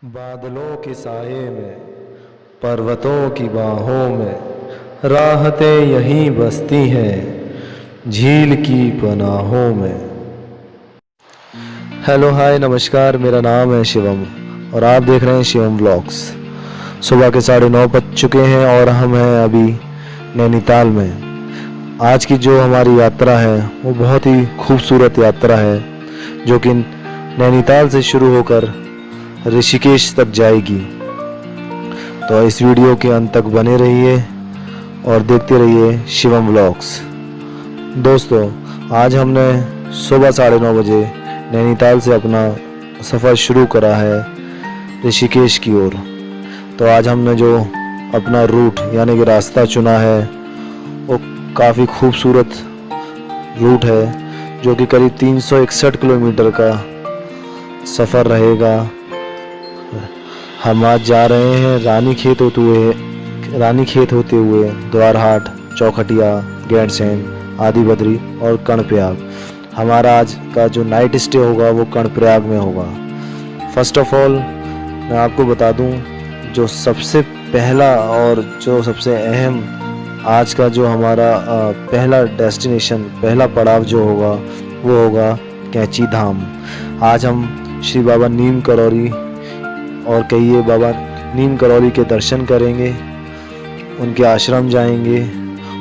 बादलों के साये में, पर्वतों की बाहों में, राहतें यहीं बसती हैं झील की पनाहों में। हेलो हाय नमस्कार, मेरा नाम है शिवम और आप देख रहे हैं शिवम व्लॉग्स। सुबह के 9:30 बज चुके हैं और हम हैं अभी नैनीताल में। आज की जो हमारी यात्रा है वो बहुत ही खूबसूरत यात्रा है जो कि नैनीताल से शुरू होकर ऋषिकेश तक जाएगी। तो इस वीडियो के अंत तक बने रहिए और देखते रहिए शिवम व्लॉग्स। दोस्तों, आज हमने सुबह 9:30 बजे नैनीताल से अपना सफ़र शुरू करा है ऋषिकेश की ओर। तो आज हमने जो अपना रूट यानी कि रास्ता चुना है वो काफ़ी खूबसूरत रूट है जो कि करीब 361 किलोमीटर का सफ़र रहेगा। हम आज जा रहे हैं रानीखेत होते हुए द्वारहाट, चौखटिया, गैरसैंण, आदिबद्री और कर्णप्रयाग। हमारा आज का जो नाइट स्टे होगा वो कर्णप्रयाग में होगा। फर्स्ट ऑफ ऑल मैं आपको बता दूं, जो सबसे पहला और जो सबसे अहम आज का जो हमारा पहला डेस्टिनेशन, पहला पड़ाव जो होगा वो होगा कैंची धाम। आज हम श्री बाबा नीम करौरी और कहिए बाबा नीम करौरी के दर्शन करेंगे, उनके आश्रम जाएंगे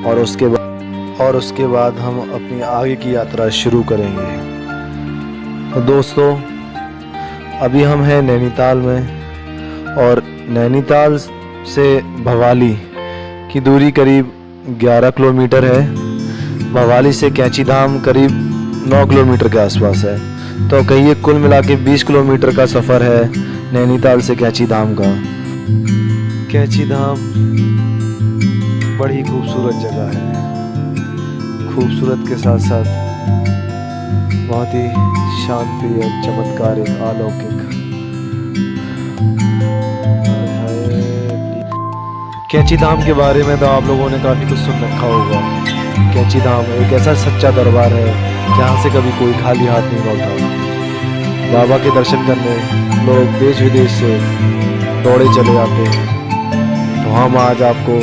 और उसके बाद हम अपनी आगे की यात्रा शुरू करेंगे। तो दोस्तों, अभी हम हैं नैनीताल में और नैनीताल से भवाली की दूरी करीब 11 किलोमीटर है। भवाली से कैंची धाम करीब 9 किलोमीटर के आसपास है। तो कहिए कुल मिला के 20 किलोमीटर का सफ़र है नैनीताल से कैंची धाम का। कैंची धाम बड़ी खूबसूरत जगह है, खूबसूरत के साथ साथ बहुत ही शांति और चमत्कारिक, अलौकिक। कैंची धाम के बारे में तो आप लोगों ने काफ़ी कुछ सुन रखा होगा। कैंची धाम एक ऐसा सच्चा दरबार है जहाँ से कभी कोई खाली हाथ नहीं लौटा। बाबा के दर्शन करने लोग देश विदेश से दौड़े चले आते हैं। तो हम आज आपको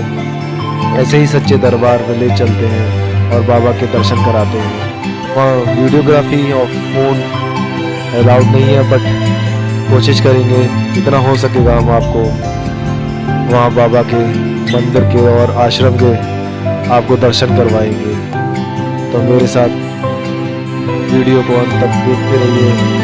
ऐसे ही सच्चे दरबार में ले चलते हैं और बाबा के दर्शन कराते हैं। वहाँ वीडियोग्राफी और फ़ोन अलाउड नहीं है, बट कोशिश करेंगे जितना हो सकेगा हम आपको वहाँ बाबा के मंदिर के और आश्रम के आपको दर्शन करवाएंगे। तो मेरे साथ वीडियो को अंत तक देखते रहिए।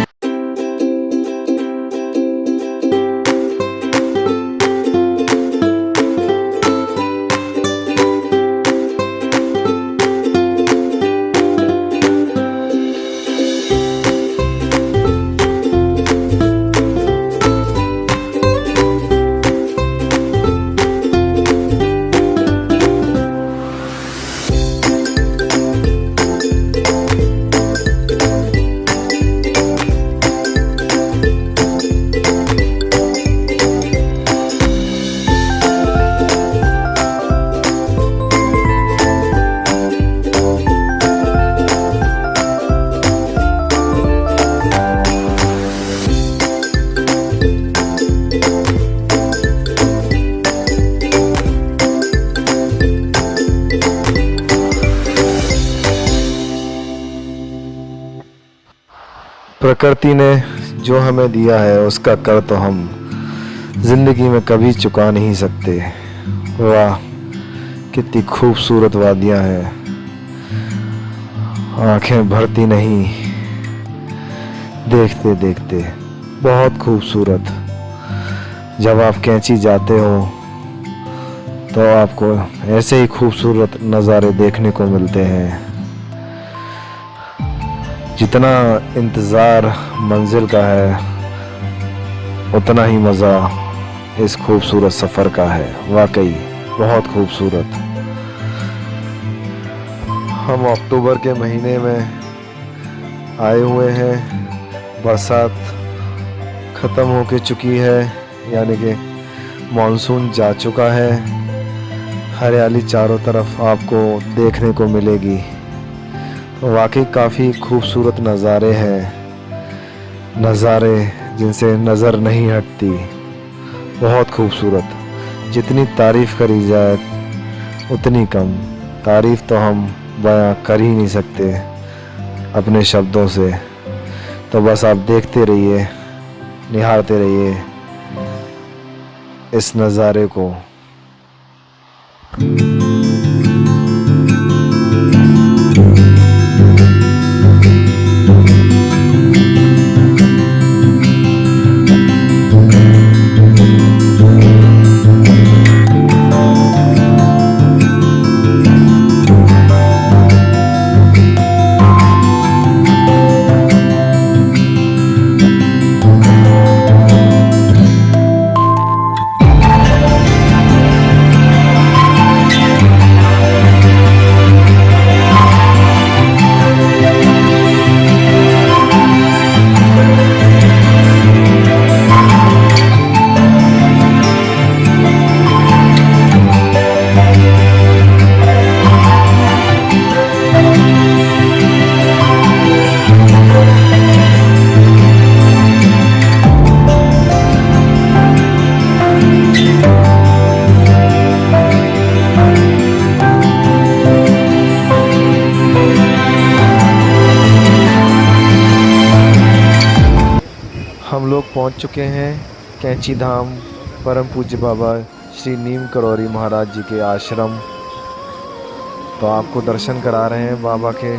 प्रकृति ने जो हमें दिया है उसका कर तो हम जिंदगी में कभी चुका नहीं सकते। वाह, कितनी खूबसूरत वादियां हैं, आंखें भरती नहीं देखते देखते। बहुत खूबसूरत। जब आप कैंची जाते हो तो आपको ऐसे ही खूबसूरत नज़ारे देखने को मिलते हैं। जितना इंतज़ार मंजिल का है उतना ही मज़ा इस खूबसूरत सफ़र का है। वाकई बहुत खूबसूरत। हम अक्टूबर के महीने में आए हुए हैं। बरसात ख़त्म होके चुकी है, यानी कि मानसून जा चुका है। हरियाली चारों तरफ आपको देखने को मिलेगी। वाकई काफ़ी खूबसूरत नज़ारे हैं। नज़ारे जिनसे नज़र नहीं हटती। बहुत खूबसूरत, जितनी तारीफ़ करी जाए उतनी कम। तारीफ़ तो हम बयां कर ही नहीं सकते अपने शब्दों से। तो बस आप देखते रहिए, निहारते रहिए इस नज़ारे को। हम लोग पहुंच चुके हैं कैंची धाम परम पूज्य बाबा श्री नीम करौरी महाराज जी के आश्रम। तो आपको दर्शन करा रहे हैं बाबा के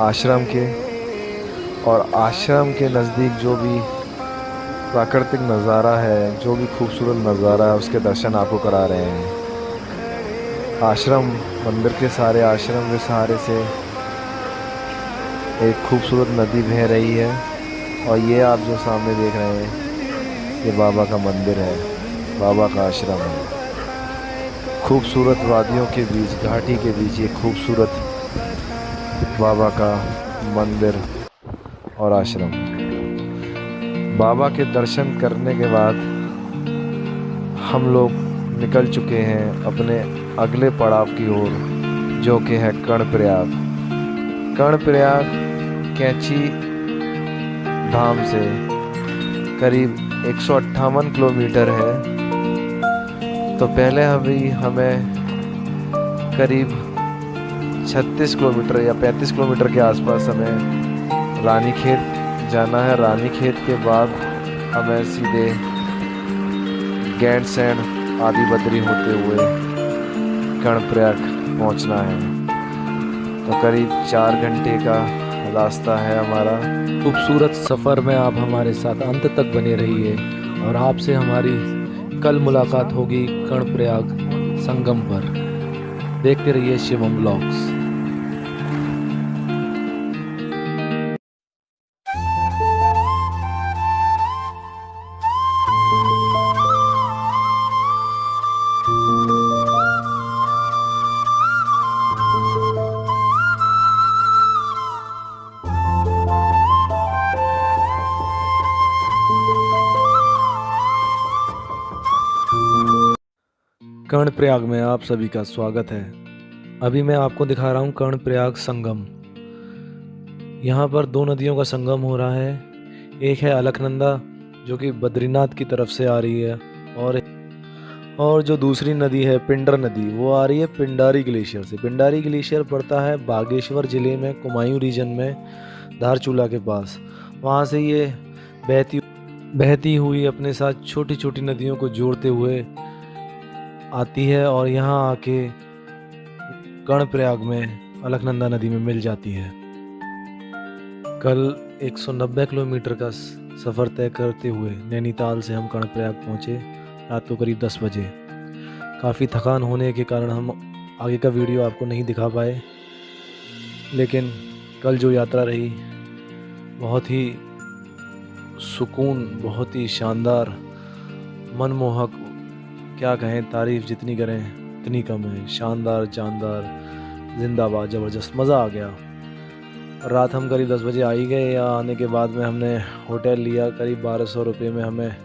आश्रम के, और आश्रम के नज़दीक जो भी प्राकृतिक नज़ारा है, जो भी खूबसूरत नज़ारा है, उसके दर्शन आपको करा रहे हैं। आश्रम मंदिर के सारे आश्रम के सहारे से एक खूबसूरत नदी बह रही है, और ये आप जो सामने देख रहे हैं ये बाबा का मंदिर है, बाबा का आश्रम है। खूबसूरत वादियों के बीच, घाटी के बीच ये खूबसूरत बाबा का मंदिर और आश्रम। बाबा के दर्शन करने के बाद हम लोग निकल चुके हैं अपने अगले पड़ाव की ओर, जो कि है कर्णप्रयाग। कर्णप्रयाग कैंची धाम से करीब 158 किलोमीटर है। तो पहले हमें करीब 36 किलोमीटर या 35 किलोमीटर के आसपास हमें रानीखेत जाना है। रानीखेत के बाद हमें सीधे गैंडसैंड आदि बद्री होते हुए कर्णप्रयाग पहुंचना है। तो करीब 4 घंटे का रास्ता है हमारा। खूबसूरत सफ़र में आप हमारे साथ अंत तक बने रहिए, और आपसे हमारी कल मुलाकात होगी कर्णप्रयाग संगम पर। देखते रहिए शिवम ब्लॉग्स। कर्णप्रयाग में आप सभी का स्वागत है। अभी मैं आपको दिखा रहा हूँ कर्णप्रयाग संगम। यहाँ पर 2 नदियों का संगम हो रहा है। एक है अलकनंदा जो कि बद्रीनाथ की तरफ से आ रही है, और जो दूसरी नदी है पिंडर नदी, वो आ रही है पिंडारी ग्लेशियर से। पिंडारी ग्लेशियर पड़ता है बागेश्वर ज़िले में, कुमायूं रीजन में, धारचूला के पास। वहाँ से ये बहती हुई अपने साथ छोटी छोटी नदियों को जोड़ते हुए आती है, और यहाँ आके कर्णप्रयाग में अलकनंदा नदी में मिल जाती है। कल 190 किलोमीटर का सफ़र तय करते हुए नैनीताल से हम कर्णप्रयाग पहुँचे रात को करीब 10 बजे। काफ़ी थकान होने के कारण हम आगे का वीडियो आपको नहीं दिखा पाए, लेकिन कल जो यात्रा रही बहुत ही सुकून, बहुत ही शानदार, मनमोहक, क्या कहें, तारीफ़ जितनी करें इतनी कम है। शानदार, जानदार, जिंदाबाद, ज़बरदस्त, मज़ा आ गया। रात हम करीब 10 बजे आ ही गए। यहाँ आने के बाद में हमने होटल लिया। करीब 1200 रुपये में हमें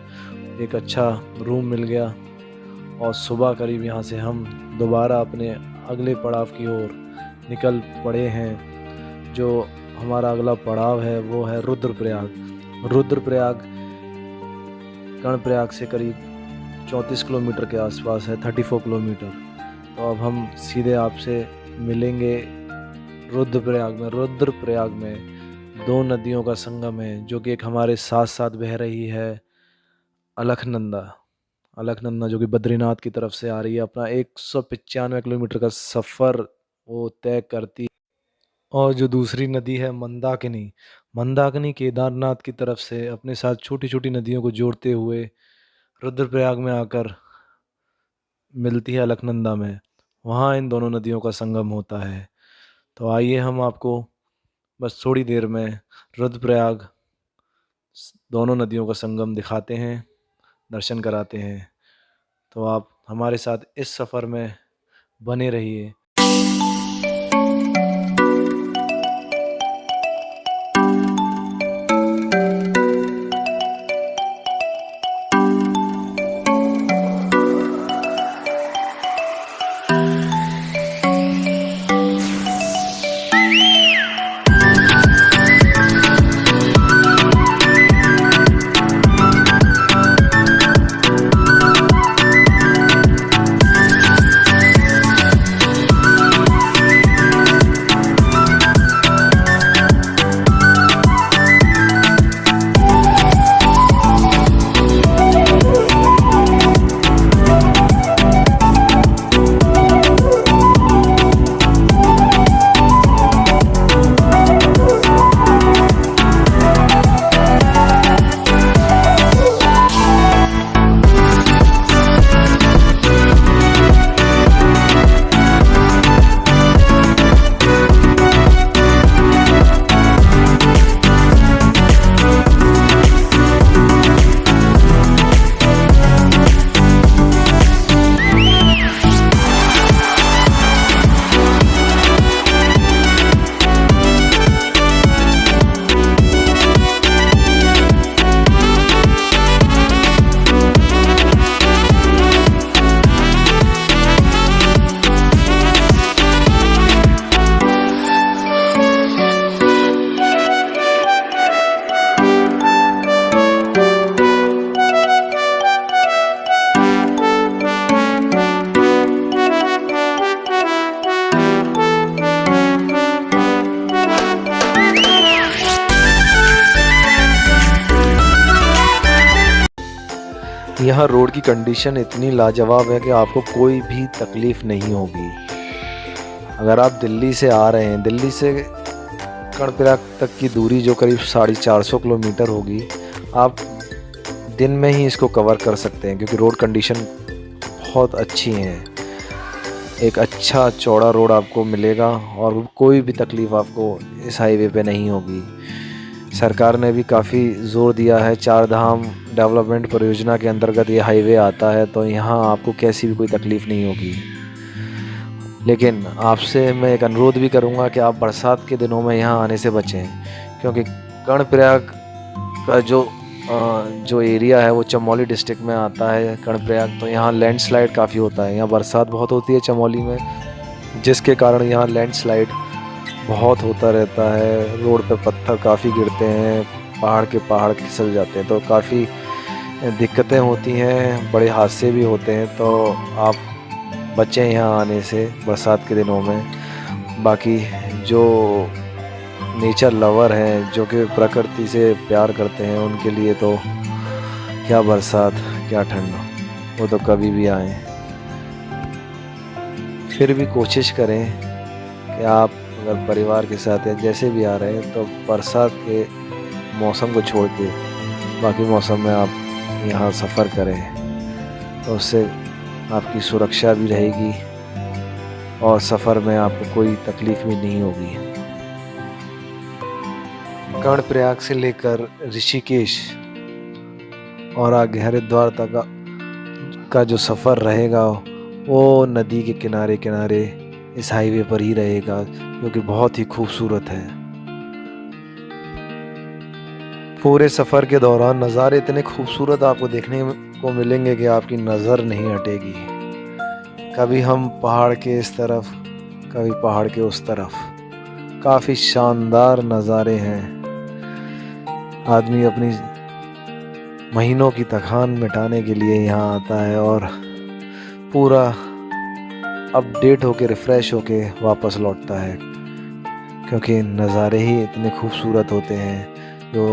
एक अच्छा रूम मिल गया, और सुबह करीब यहाँ से हम दोबारा अपने अगले पड़ाव की ओर निकल पड़े हैं। जो हमारा अगला पड़ाव है वो है रुद्रप्रयाग। रुद्रप्रयाग कर्णप्रयाग से करीब 34 किलोमीटर के आसपास है, 34 किलोमीटर। तो अब हम सीधे आपसे मिलेंगे रुद्रप्रयाग में दो नदियों का संगम है, जो कि एक हमारे साथ साथ बह रही है, अलकनंदा जो कि बद्रीनाथ की तरफ से आ रही है। अपना 195 किलोमीटर का सफ़र वो तय करती है। और जो दूसरी नदी है मंदाकिनी केदारनाथ की तरफ से अपने साथ छोटी छोटी नदियों को जोड़ते हुए रुद्रप्रयाग में आकर मिलती है अलकनंदा में। वहाँ इन दोनों नदियों का संगम होता है। तो आइए हम आपको बस थोड़ी देर में रुद्रप्रयाग दोनों नदियों का संगम दिखाते हैं, दर्शन कराते हैं। तो आप हमारे साथ इस सफ़र में बने रहिए। यहाँ रोड की कंडीशन इतनी लाजवाब है कि आपको कोई भी तकलीफ़ नहीं होगी। अगर आप दिल्ली से आ रहे हैं, दिल्ली से कर्णप्रयाग तक की दूरी जो करीब 450 किलोमीटर होगी, आप दिन में ही इसको कवर कर सकते हैं, क्योंकि रोड कंडीशन बहुत अच्छी हैं। एक अच्छा चौड़ा रोड आपको मिलेगा और कोई भी तकलीफ़ आपको इस हाईवे पे नहीं होगी। सरकार ने भी काफ़ी ज़ोर दिया है, चार धाम डेवलपमेंट परियोजना के अंतर्गत ये हाईवे आता है, तो यहाँ आपको कैसी भी कोई तकलीफ़ नहीं होगी। लेकिन आपसे मैं एक अनुरोध भी करूँगा कि आप बरसात के दिनों में यहाँ आने से बचें, क्योंकि कर्णप्रयाग का जो एरिया है वो चमोली डिस्ट्रिक्ट में आता है कर्णप्रयाग। तो यहाँ लैंडस्लाइड काफ़ी होता है, यहाँ बरसात बहुत होती है चमोली में, जिसके कारण यहाँ लैंडस्लाइड बहुत होता रहता है। रोड पे पत्थर काफ़ी गिरते हैं, पहाड़ खिसल जाते हैं, तो काफ़ी दिक्कतें होती हैं, बड़े हादसे भी होते हैं। तो आप बचें यहाँ आने से बरसात के दिनों में। बाकी जो नेचर लवर हैं, जो कि प्रकृति से प्यार करते हैं, उनके लिए तो क्या बरसात क्या ठंड, वो तो कभी भी आएँ। फिर भी कोशिश करें कि आप अगर परिवार के साथ या जैसे भी आ रहे हैं, तो बरसात के मौसम को छोड़ के बाकी मौसम में आप यहाँ सफ़र करें, तो उससे आपकी सुरक्षा भी रहेगी और सफ़र में आपको कोई तकलीफ़ भी नहीं होगी। कर्णप्रयाग से लेकर ऋषिकेश और आगे हरिद्वार तक का जो सफ़र रहेगा वो नदी के किनारे किनारे इस हाईवे पर ही रहेगा, जो कि बहुत ही खूबसूरत है। पूरे सफ़र के दौरान नज़ारे इतने खूबसूरत आपको देखने को मिलेंगे कि आपकी नज़र नहीं हटेगी। कभी हम पहाड़ के इस तरफ, कभी पहाड़ के उस तरफ, काफ़ी शानदार नज़ारे हैं। आदमी अपनी महीनों की थकान मिटाने के लिए यहाँ आता है और पूरा अपडेट होके रिफ़्रेश होके वापस लौटता है, क्योंकि नज़ारे ही इतने खूबसूरत होते हैं जो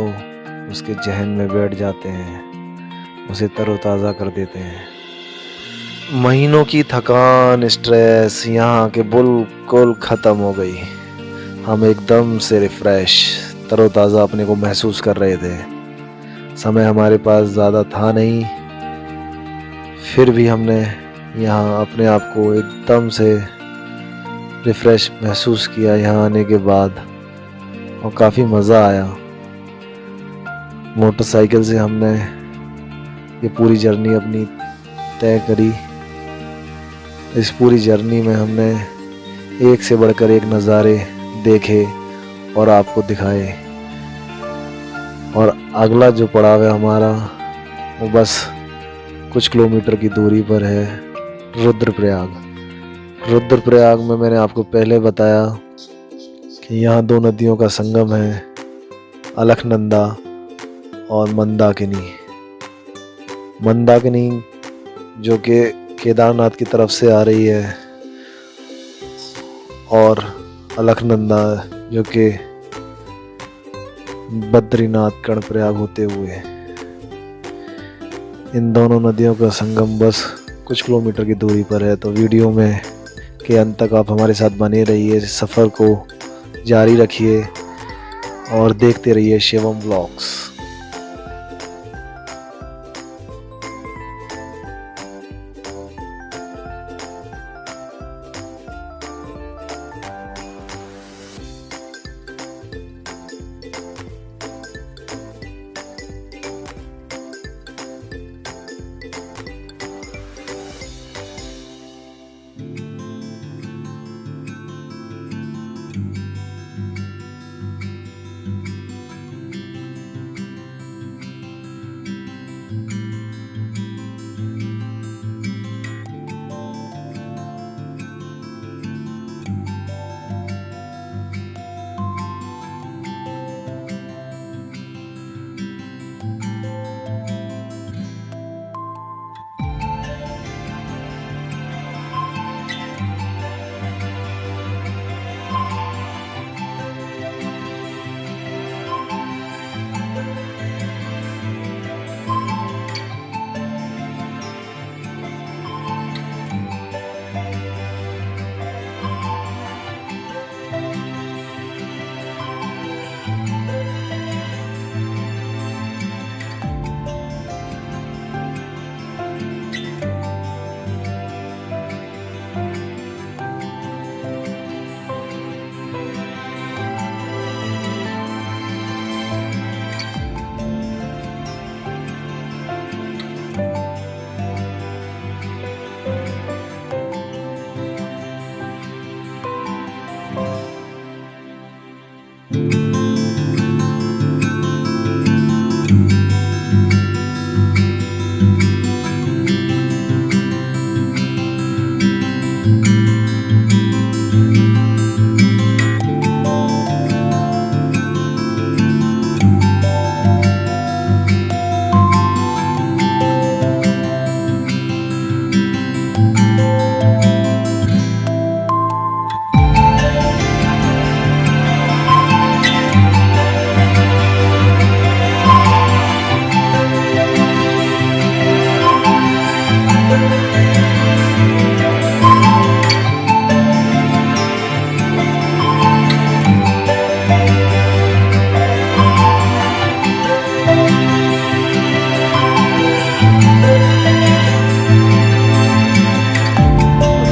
उसके जहन में बैठ जाते हैं, उसे तरोताज़ा कर देते हैं। महीनों की थकान, स्ट्रेस यहाँ के बिल्कुल ख़त्म हो गई। हम एकदम से रिफ़्रेश, तरोताज़ा अपने को महसूस कर रहे थे। समय हमारे पास ज़्यादा था नहीं, फिर भी हमने यहाँ अपने आप को एकदम से रिफ़्रेश महसूस किया यहाँ आने के बाद, और काफ़ी मज़ा आया। मोटरसाइकिल से हमने ये पूरी जर्नी अपनी तय करी। इस पूरी जर्नी में हमने एक से बढ़कर एक नज़ारे देखे और आपको दिखाए। और अगला जो पड़ाव है हमारा, वो बस कुछ किलोमीटर की दूरी पर है, रुद्रप्रयाग। रुद्रप्रयाग में मैंने आपको पहले बताया कि यहाँ दो नदियों का संगम है, अलकनंदा और मंदाकिनी। मंदाकिनी जो कि केदारनाथ की तरफ से आ रही है, और अलकनंदा जो कि बद्रीनाथ कर्णप्रयाग होते हुए। इन दोनों नदियों का संगम बस कुछ किलोमीटर की दूरी पर है। तो वीडियो में के अंत तक आप हमारे साथ बने रहिए, सफ़र को जारी रखिए और देखते रहिए शिवम व्लॉग्स।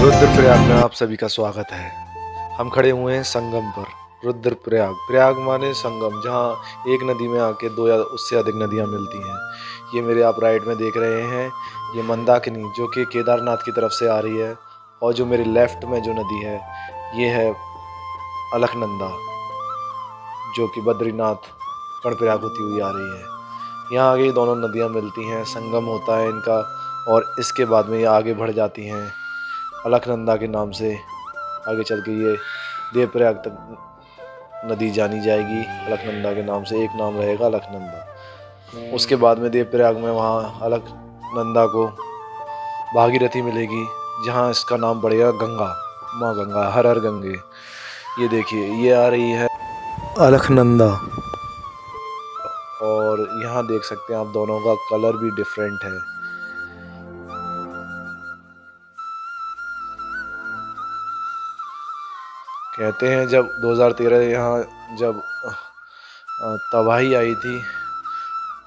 रुद्रप्रयाग में आप सभी का स्वागत है। हम खड़े हुए हैं संगम पर, रुद्रप्रयाग। प्रयाग माने संगम, जहाँ एक नदी में आके दो या उससे अधिक नदियाँ मिलती हैं। ये मेरे आप राइट में देख रहे हैं, ये मंदाकिनी जो कि केदारनाथ की तरफ से आ रही है, और जो मेरे लेफ्ट में जो नदी है ये है अलकनंदा, जो कि बद्रीनाथ कर्णप्रयाग होती हुई आ रही है। यहाँ आगे दोनों नदियाँ मिलती हैं, संगम होता है इनका, और इसके बाद में ये आगे बढ़ जाती हैं अलकनंदा के नाम से। आगे चल के ये देवप्रयाग तक नदी जानी जाएगी अलकनंदा के नाम से, एक नाम रहेगा अलकनंदा। उसके बाद में देवप्रयाग में वहाँ अलकनंदा को भागीरथी मिलेगी, जहाँ इसका नाम पड़ेगा गंगा, माँ गंगा, हर हर गंगे। ये देखिए, ये आ रही है अलकनंदा, और यहाँ देख सकते हैं आप दोनों का कलर भी डिफरेंट है। कहते हैं जब 2013 यहाँ जब तबाही आई थी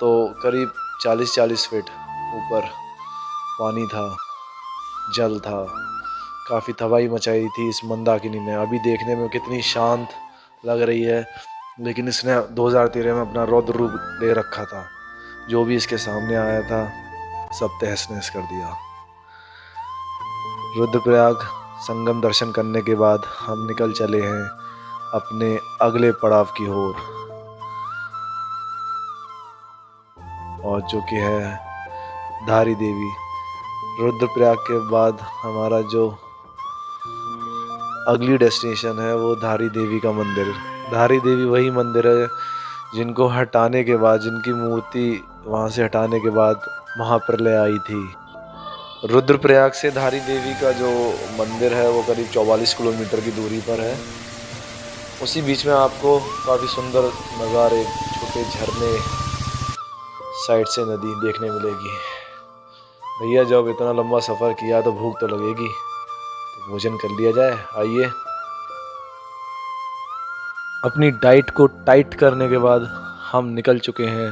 तो करीब 40-40 फीट ऊपर पानी था, जल था, काफ़ी तबाही मचाई थी इस मंदाकिनी ने। अभी देखने में कितनी शांत लग रही है, लेकिन इसने 2013 में अपना रौद्र रूप ले रखा था। जो भी इसके सामने आया था सब तहस नहस कर दिया। रुद्रप्रयाग संगम दर्शन करने के बाद हम निकल चले हैं अपने अगले पड़ाव की ओर, और जो कि है धारी देवी। रुद्रप्रयाग के बाद हमारा जो अगली डेस्टिनेशन है वो धारी देवी का मंदिर। धारी देवी वही मंदिर है जिनको हटाने के बाद, जिनकी मूर्ति वहाँ से हटाने के बाद महाप्रलय आई थी। रुद्रप्रयाग से धारी देवी का जो मंदिर है वो करीब 44 किलोमीटर की दूरी पर है। उसी बीच में आपको काफ़ी सुंदर नज़ारे, छोटे झरने, साइड से नदी देखने मिलेगी। भैया जब इतना लंबा सफ़र किया तो भूख तो लगेगी, तो भोजन कर लिया जाए। आइए। अपनी डाइट को टाइट करने के बाद हम निकल चुके हैं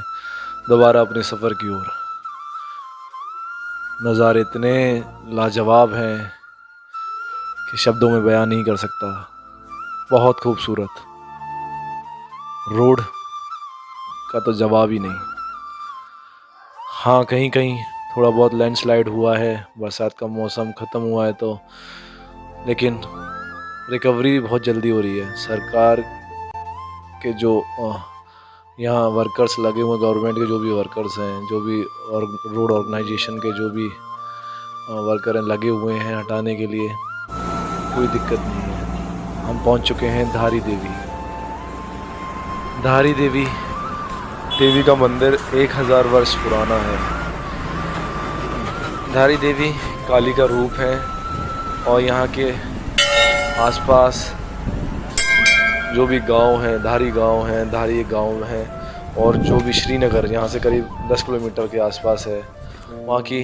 दोबारा अपने सफ़र की ओर। नज़ारे इतने लाजवाब हैं कि शब्दों में बयान नहीं कर सकता। बहुत खूबसूरत, रोड का तो जवाब ही नहीं। हाँ, कहीं कहीं थोड़ा बहुत लैंडस्लाइड हुआ है, बरसात का मौसम ख़त्म हुआ है तो, लेकिन रिकवरी बहुत जल्दी हो रही है। सरकार के जो यहाँ वर्कर्स लगे हुए, गवर्नमेंट के जो भी वर्कर्स हैं, जो भी और रोड ऑर्गेनाइजेशन के जो भी वर्कर हैं लगे हुए हैं हटाने के लिए, कोई दिक्कत नहीं है। हम पहुँच चुके हैं धारी देवी। धारी देवी देवी का मंदिर 1000 वर्ष पुराना है। धारी देवी काली का रूप है, और यहाँ के आसपास जो भी गांव हैं, धारी गांव हैं, धारी एक गांव है, और जो भी श्रीनगर यहाँ से करीब 10 किलोमीटर के आसपास है, वहाँ की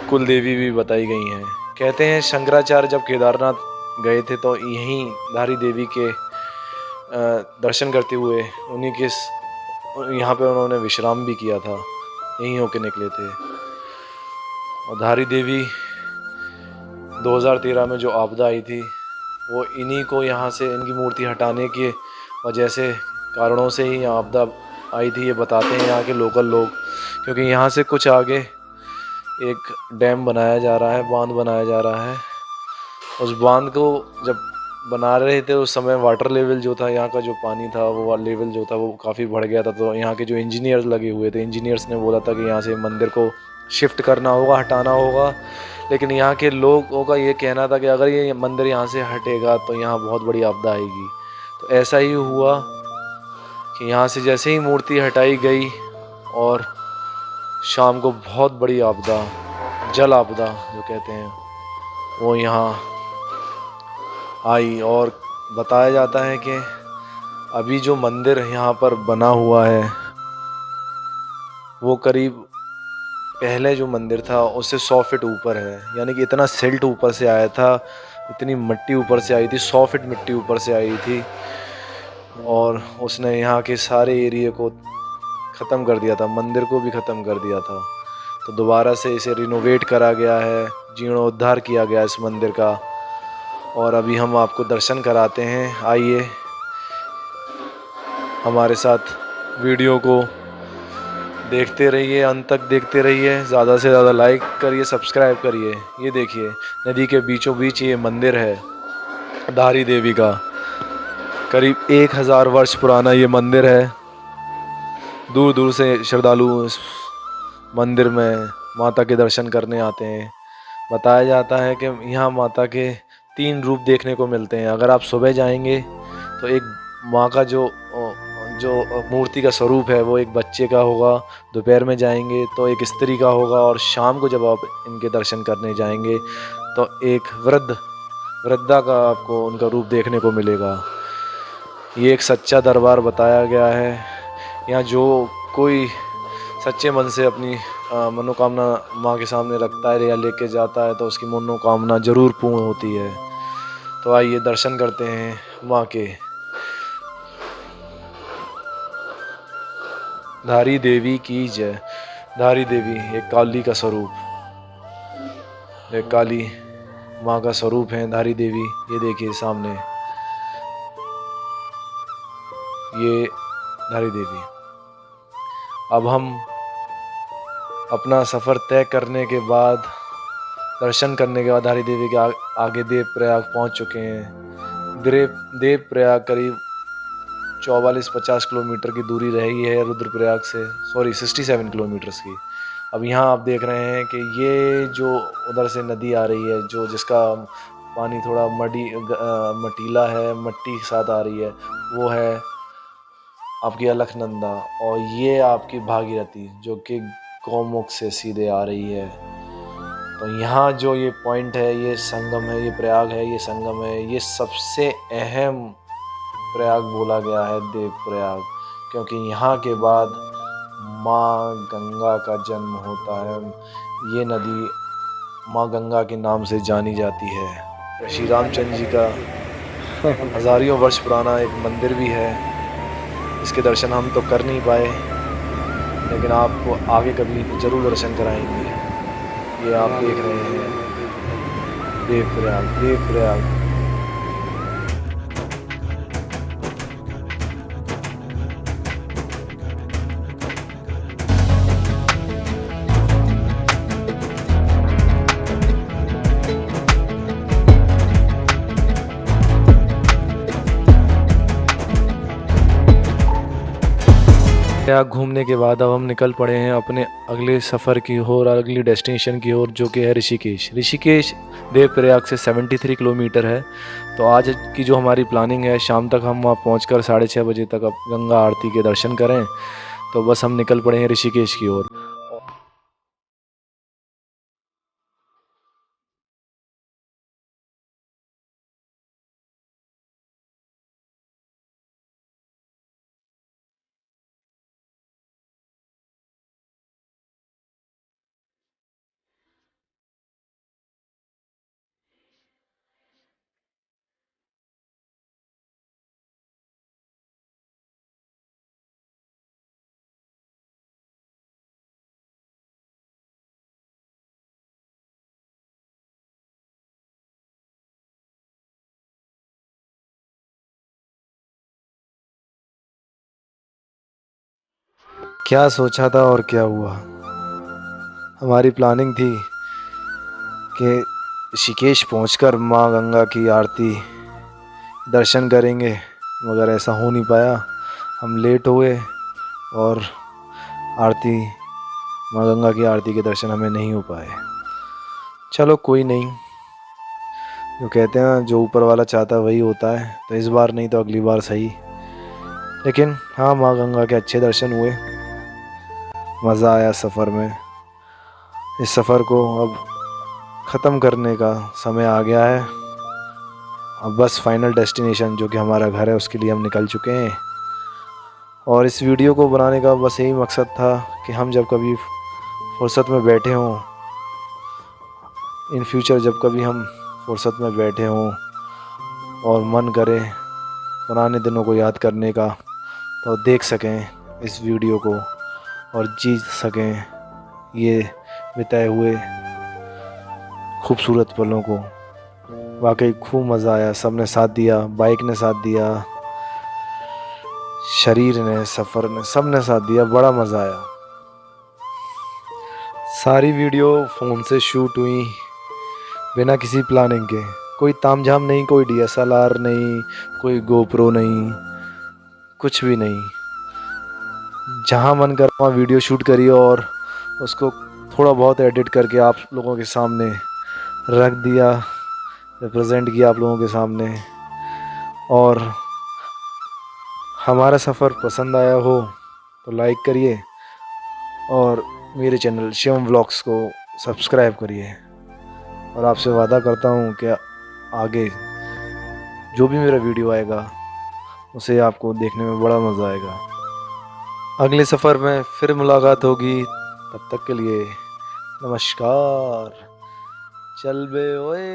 कुल देवी भी बताई गई हैं। कहते हैं शंकराचार्य जब केदारनाथ गए थे तो यहीं धारी देवी के दर्शन करते हुए उन्हीं के यहाँ पे उन्होंने विश्राम भी किया था, यहीं होके निकले थे। और धारी देवी 2013 में जो आपदा आई थी वो इन्हीं को यहाँ से, इनकी मूर्ति हटाने की वजह से, कारणों से ही यहाँ आपदा आई थी, ये बताते हैं यहाँ के लोकल लोग। क्योंकि यहाँ से कुछ आगे एक डैम बनाया जा रहा है, बांध बनाया जा रहा है। उस बांध को जब बना रहे थे उस समय वाटर लेवल जो था, यहाँ का जो पानी था वो लेवल जो था वो काफ़ी बढ़ गया था। तो यहाँ के जो इंजीनियर्स लगे हुए थे, इंजीनियर्स ने बोला था कि यहाँ से मंदिर को शिफ्ट करना होगा, हटाना होगा। लेकिन यहाँ के लोगों का ये कहना था कि अगर ये मंदिर यहाँ से हटेगा तो यहाँ बहुत बड़ी आपदा आएगी। तो ऐसा ही हुआ कि यहाँ से जैसे ही मूर्ति हटाई गई और शाम को बहुत बड़ी आपदा, जल आपदा जो कहते हैं, वो यहाँ आई। और बताया जाता है कि अभी जो मंदिर यहाँ पर बना हुआ है वो करीब पहले जो मंदिर था उससे 100 फीट ऊपर है। यानी कि इतना सिल्ट ऊपर से आया था, इतनी मिट्टी ऊपर से आई थी, 100 फीट मिट्टी ऊपर से आई थी, और उसने यहाँ के सारे एरिया को ख़त्म कर दिया था, मंदिर को भी ख़त्म कर दिया था। तो दोबारा से इसे रिनोवेट करा गया है, जीर्णोद्धार किया गया इस मंदिर का। और अभी हम आपको दर्शन कराते हैं। आइए हमारे साथ वीडियो को देखते रहिए, अंत तक देखते रहिए, ज़्यादा से ज़्यादा लाइक करिए, सब्सक्राइब करिए। ये देखिए, नदी के बीचों बीच ये मंदिर है धारी देवी का। करीब 1000 वर्ष पुराना ये मंदिर है। दूर दूर से श्रद्धालु इस मंदिर में माता के दर्शन करने आते हैं। बताया जाता है कि यहाँ माता के 3 रूप देखने को मिलते हैं। अगर आप सुबह जाएंगे तो एक माँ का जो मूर्ति का स्वरूप है वो एक बच्चे का होगा। दोपहर में जाएंगे तो एक स्त्री का होगा, और शाम को जब आप इनके दर्शन करने जाएंगे तो एक वृद्धा का आपको उनका रूप देखने को मिलेगा। ये एक सच्चा दरबार बताया गया है। यहाँ जो कोई सच्चे मन से अपनी मनोकामना माँ के सामने रखता है या लेके जाता है तो उसकी मनोकामना जरूर पूर्ण होती है। तो आइए दर्शन करते हैं माँ के। धारी देवी की जय। धारी देवी एक काली का स्वरूप, एक काली माँ का स्वरूप है धारी देवी। ये देखिए सामने, ये धारी देवी। अब हम अपना सफ़र तय करने के बाद, दर्शन करने के बाद धारी देवी के आगे देव प्रयाग पहुँच चुके हैं। देव प्रयाग करीब 44-50 किलोमीटर की दूरी रही है रुद्रप्रयाग से, सॉरी 67 किलोमीटर्स की। अब यहाँ आप देख रहे हैं कि ये जो उधर से नदी आ रही है, जो जिसका पानी थोड़ा मटीला है, मट्टी के साथ आ रही है, वो है आपकी अलकनंदा। और ये आपकी भागीरथी जो कि गौमुख से सीधे आ रही है। तो यहाँ जो ये पॉइंट है, ये संगम है, ये प्रयाग है, ये संगम है। ये सबसे अहम प्रयाग बोला गया है देव प्रयाग, क्योंकि यहाँ के बाद माँ गंगा का जन्म होता है। ये नदी माँ गंगा के नाम से जानी जाती है। श्री रामचंद्र जी का हजारों वर्ष पुराना एक मंदिर भी है। इसके दर्शन हम तो कर नहीं पाए, लेकिन आपको आगे कभी ज़रूर दर्शन कराएंगे। ये आप देख रहे हैं देव प्रयाग, देव प्रयाग। प्रयाग घूमने के बाद अब हम निकल पड़े हैं अपने अगले सफ़र की ओर, अगली डेस्टिनेशन की ओर, जो कि है ऋषिकेश। ऋषिकेश देव प्रयाग से 73 किलोमीटर है। तो आज की जो हमारी प्लानिंग है, शाम तक हम वहाँ पहुँचकर 6:30 बजे तक अब गंगा आरती के दर्शन करें। तो बस हम निकल पड़े हैं ऋषिकेश की ओर। क्या सोचा था और क्या हुआ। हमारी प्लानिंग थी कि ऋषिकेश पहुंचकर माँ गंगा की आरती दर्शन करेंगे, मगर ऐसा हो नहीं पाया। हम लेट हुए और माँ गंगा की आरती के दर्शन हमें नहीं हो पाए। चलो कोई नहीं, जो कहते हैं जो ऊपर वाला चाहता है वही होता है। तो इस बार नहीं तो अगली बार सही। लेकिन हाँ, माँ गंगा के अच्छे दर्शन हुए, मज़ा आया सफ़र में। इस सफ़र को अब ख़त्म करने का समय आ गया है। अब बस फाइनल डेस्टिनेशन जो कि हमारा घर है उसके लिए हम निकल चुके हैं। और इस वीडियो को बनाने का बस यही मकसद था कि हम जब कभी फुर्सत में बैठे हों, इन फ्यूचर जब कभी हम फुर्सत में बैठे हों और मन करे पुराने दिनों को याद करने का, तो देख सकें इस वीडियो को और जी सकें ये बिताए हुए खूबसूरत पलों को। वाकई खूब मज़ा आया, सबने साथ दिया, बाइक ने साथ दिया, शरीर ने, सफ़र ने, सब ने साथ दिया। बड़ा मज़ा आया। सारी वीडियो फ़ोन से शूट हुई, बिना किसी प्लानिंग के। कोई तामझाम नहीं, कोई DSLR नहीं, कोई GoPro नहीं, कुछ भी नहीं। जहाँ मन कर वहाँ वीडियो शूट करी और उसको थोड़ा बहुत एडिट करके आप लोगों के सामने रख दिया, रिप्रेजेंट किया आप लोगों के सामने। और हमारा सफ़र पसंद आया हो तो लाइक करिए और मेरे चैनल शिवम व्लॉग्स को सब्सक्राइब करिए। और आपसे वादा करता हूँ कि आगे जो भी मेरा वीडियो आएगा उसे आपको देखने में बड़ा मज़ा आएगा। अगले सफ़र में फिर मुलाकात होगी, तब तक के लिए नमस्कार। चल बे ओए।